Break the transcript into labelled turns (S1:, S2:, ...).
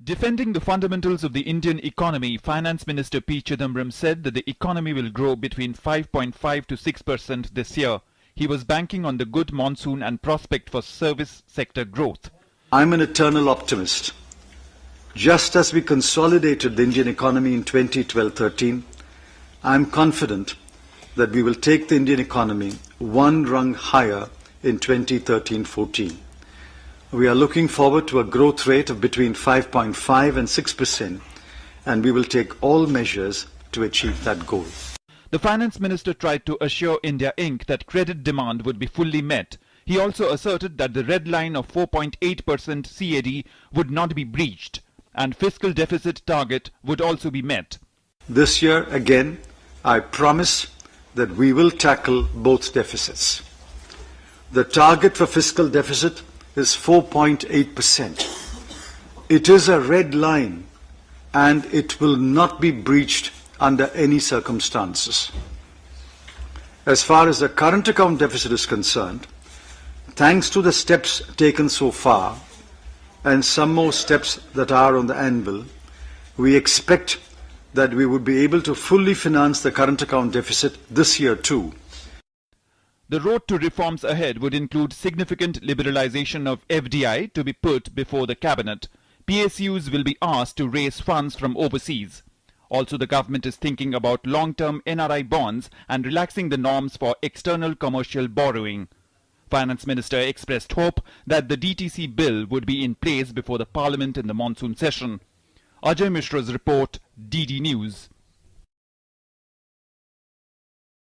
S1: Defending the fundamentals of the Indian economy, Finance Minister P. Chidambaram said that the economy will grow between 5.5 to 6% this year. He was banking on the good monsoon and prospect for service sector growth.
S2: I'm an eternal optimist. Just as we consolidated the Indian economy in 2012-13, I'm confident that we will take the Indian economy one rung higher in 2013-14. We are looking forward to a growth rate of between 5.5 and 6%, and we will take all measures to achieve that goal.
S1: The Finance Minister tried to assure India Inc. that credit demand would be fully met. He also asserted that the red line of 4.8% CAD would not be breached, and fiscal deficit target would also be met.
S2: This year, again, I promise that we will tackle both deficits. The target for fiscal deficit is 4.8%. It is a red line and it will not be breached under any circumstances. As far as the current account deficit is concerned, thanks to the steps taken so far and some more steps that are on the anvil, we expect that we would be able to fully finance the current account deficit this year too.
S1: The road to reforms ahead would include significant liberalization of FDI to be put before the cabinet. PSUs will be asked to raise funds from overseas. Also, the government is thinking about long-term NRI bonds and relaxing the norms for external commercial borrowing. Finance Minister expressed hope that the DTC bill would be in place before the Parliament in the monsoon session. Ajay Mishra's report, DD News.